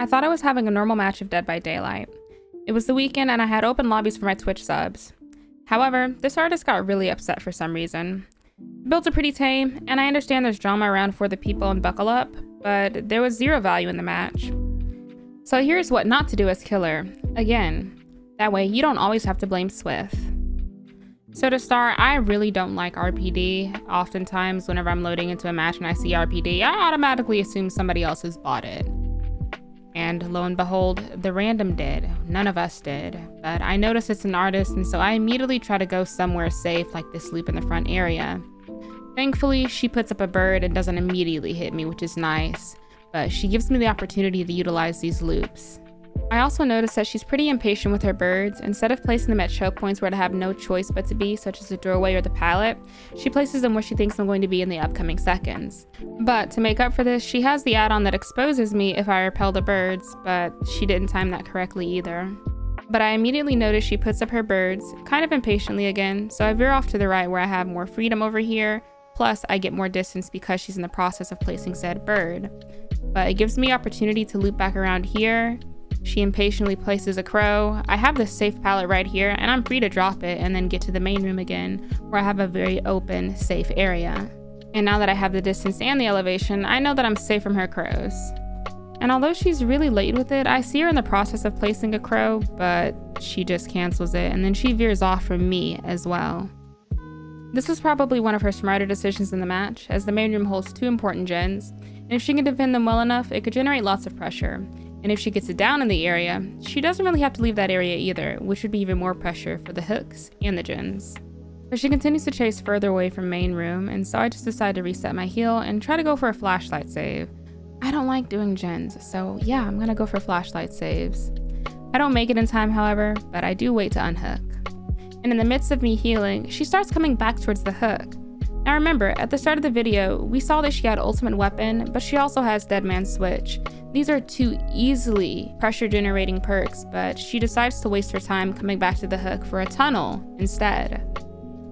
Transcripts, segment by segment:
I thought I was having a normal match of Dead by Daylight. It was the weekend and I had open lobbies for my Twitch subs. However, this artist got really upset for some reason. The builds are pretty tame, and I understand there's drama around for the people and buckle up, but there was zero value in the match. So here's what not to do as killer. Again, that way you don't always have to blame SWF. So to start, I really don't like RPD. Oftentimes, whenever I'm loading into a match and I see RPD, I automatically assume somebody else has bought it. And lo and behold, the random did. None of us did. But I noticed it's an artist, and so I immediately try to go somewhere safe, like this loop in the front area. Thankfully, she puts up a bird and doesn't immediately hit me, which is nice. But she gives me the opportunity to utilize these loops. I also noticed that she's pretty impatient with her birds. Instead of placing them at choke points where I have no choice but to be, such as the doorway or the pallet, she places them where she thinks I'm going to be in the upcoming seconds. But to make up for this, she has the add-on that exposes me if I repel the birds, but she didn't time that correctly either. But I immediately notice she puts up her birds, kind of impatiently again, so I veer off to the right where I have more freedom over here, plus I get more distance because she's in the process of placing said bird. But it gives me opportunity to loop back around here. She impatiently places a crow. I have this safe pallet right here, and I'm free to drop it and then get to the main room again, where I have a very open, safe area. And now that I have the distance and the elevation, I know that I'm safe from her crows. And although she's really late with it, I see her in the process of placing a crow, but she just cancels it, and then she veers off from me as well. This was probably one of her smarter decisions in the match, as the main room holds 2 important gens, and if she can defend them well enough, it could generate lots of pressure. And if she gets it down in the area, she doesn't really have to leave that area either, which would be even more pressure for the hooks and the gens. But she continues to chase further away from main room, and so I just decide to reset my heal and try to go for a flashlight save. I don't like doing gens, so yeah, I'm gonna go for flashlight saves. I don't make it in time, however, but I do wait to unhook. And in the midst of me healing, she starts coming back towards the hook. Now remember, at the start of the video, we saw that she had ultimate weapon, but she also has Dead Man Switch. These are 2 easily pressure generating perks, but she decides to waste her time coming back to the hook for a tunnel instead.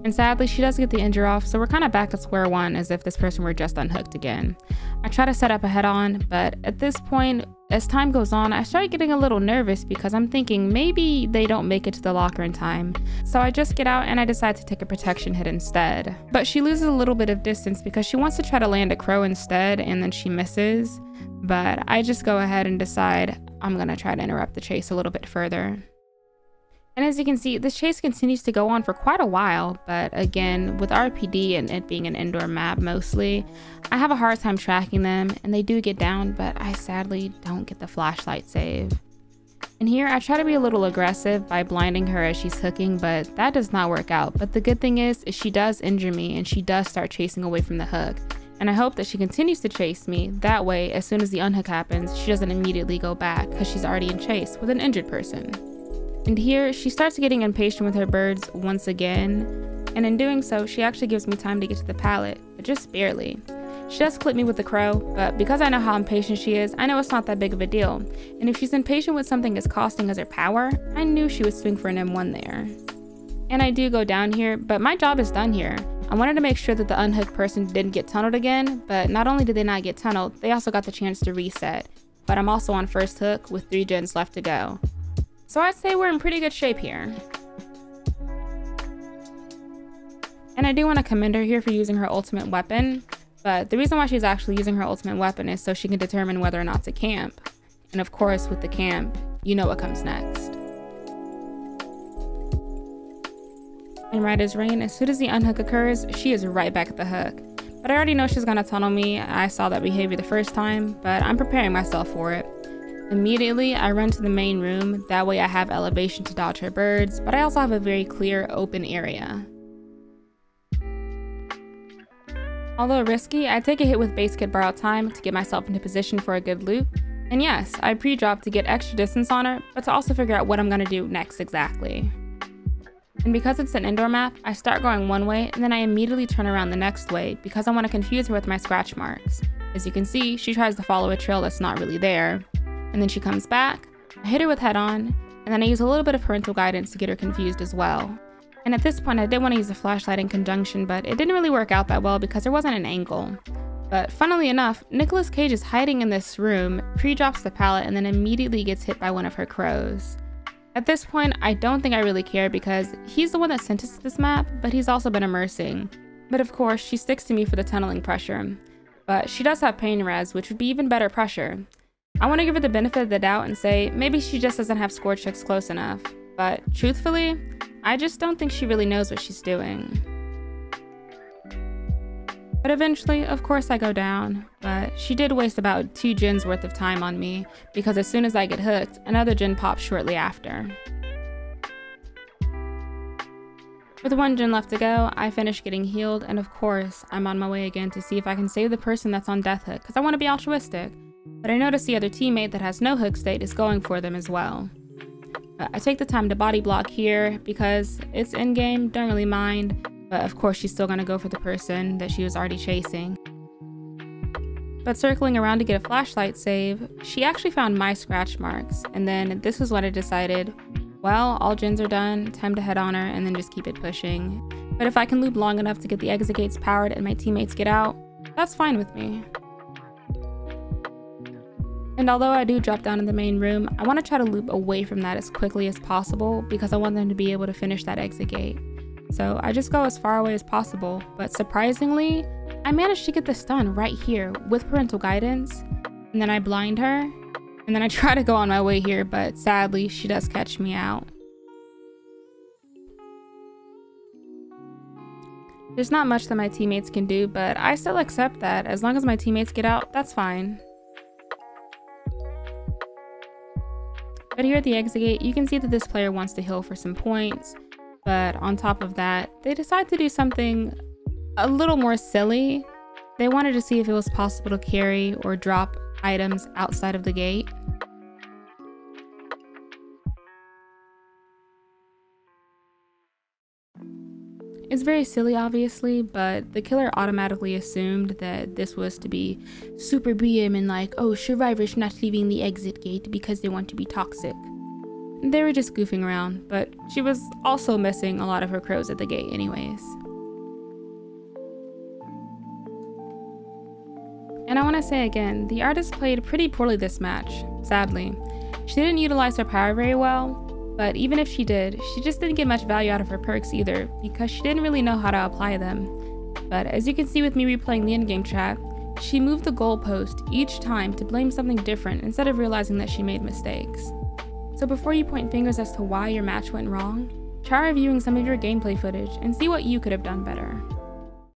And sadly, she does get the injure off, so we're kind of back at square one as if this person were just unhooked again. I try to set up a head-on, but at this point, as time goes on, I start getting a little nervous because I'm thinking maybe they don't make it to the locker in time. So I just get out and I decide to take a protection hit instead. But she loses a little bit of distance because she wants to try to land a crow instead, and then she misses. But I just go ahead and decide I'm gonna try to interrupt the chase a little bit further. And as you can see, this chase continues to go on for quite a while, but again, with RPD and it being an indoor map mostly, I have a hard time tracking them, and they do get down, but I sadly don't get the flashlight save. And here, I try to be a little aggressive by blinding her as she's hooking, but that does not work out. But the good thing is she does injure me, and she does start chasing away from the hook. And I hope that she continues to chase me, that way, as soon as the unhook happens, she doesn't immediately go back, because she's already in chase with an injured person. And here, she starts getting impatient with her birds once again, and in doing so, she actually gives me time to get to the pallet, but just barely. She does clip me with the crow, but because I know how impatient she is, I know it's not that big of a deal. And if she's impatient with something as costing as her power, I knew she would swing for an M1 there. And I do go down here, but my job is done here. I wanted to make sure that the unhooked person didn't get tunneled again, but not only did they not get tunneled, they also got the chance to reset. But I'm also on first hook with 3 gens left to go. So I'd say we're in pretty good shape here. And I do want to commend her here for using her ultimate weapon, but the reason why she's actually using her ultimate weapon is so she can determine whether or not to camp. And of course, with the camp, you know what comes next. And right as rain, as soon as the unhook occurs, she is right back at the hook. But I already know she's gonna tunnel me. I saw that behavior the first time, but I'm preparing myself for it. Immediately, I run to the main room, that way I have elevation to dodge her birds, but I also have a very clear, open area. Although risky, I take a hit with base kit borrowed time to get myself into position for a good loop, and yes, I pre-drop to get extra distance on her, but to also figure out what I'm gonna do next exactly. And because it's an indoor map, I start going one way, and then I immediately turn around the next way because I want to confuse her with my scratch marks. As you can see, she tries to follow a trail that's not really there. And then she comes back, I hit her with head on, and then I use a little bit of parental guidance to get her confused as well. And at this point, I did want to use a flashlight in conjunction, but it didn't really work out that well because there wasn't an angle. But funnily enough, Nicolas Cage is hiding in this room, pre-drops the pallet, and then immediately gets hit by one of her crows. At this point, I don't think I really care because he's the one that sent us to this map, but he's also been immersing. But of course, she sticks to me for the tunneling pressure. But she does have pain res, which would be even better pressure. I want to give her the benefit of the doubt and say maybe she just doesn't have scorch hooks close enough. But truthfully, I just don't think she really knows what she's doing. But eventually, of course, I go down, but she did waste about 2 gens worth of time on me because as soon as I get hooked, another gen pops shortly after. With 1 gen left to go, I finish getting healed, and of course, I'm on my way again to see if I can save the person that's on death hook because I want to be altruistic, but I notice the other teammate that has no hook state is going for them as well. I take the time to body block here because it's in-game, don't really mind. But of course she's still gonna go for the person that she was already chasing. But circling around to get a flashlight save, she actually found my scratch marks, and then this was when I decided, well, all gens are done, time to head on her and then just keep it pushing. But if I can loop long enough to get the exit gates powered and my teammates get out, that's fine with me. And although I do drop down in the main room, I want to try to loop away from that as quickly as possible because I want them to be able to finish that exit gate. So I just go as far away as possible, but surprisingly, I managed to get the stun right here with parental guidance, and then I blind her, and then I try to go on my way here, but sadly, she does catch me out. There's not much that my teammates can do, but I still accept that. As long as my teammates get out, that's fine. But here at the exit gate, you can see that this player wants to heal for some points. But on top of that, they decide to do something a little more silly. They wanted to see if it was possible to carry or drop items outside of the gate. It's very silly, obviously, but the killer automatically assumed that this was to be super BM and like, oh, survivors not leaving the exit gate because they want to be toxic. They were just goofing around, but she was also missing a lot of her crows at the gate anyways. And I want to say again, the artist played pretty poorly this match, sadly. She didn't utilize her power very well, but even if she did, she just didn't get much value out of her perks either because she didn't really know how to apply them. But as you can see with me replaying the in-game chat, she moved the goalpost each time to blame something different instead of realizing that she made mistakes. So before you point fingers as to why your match went wrong, try reviewing some of your gameplay footage and see what you could have done better.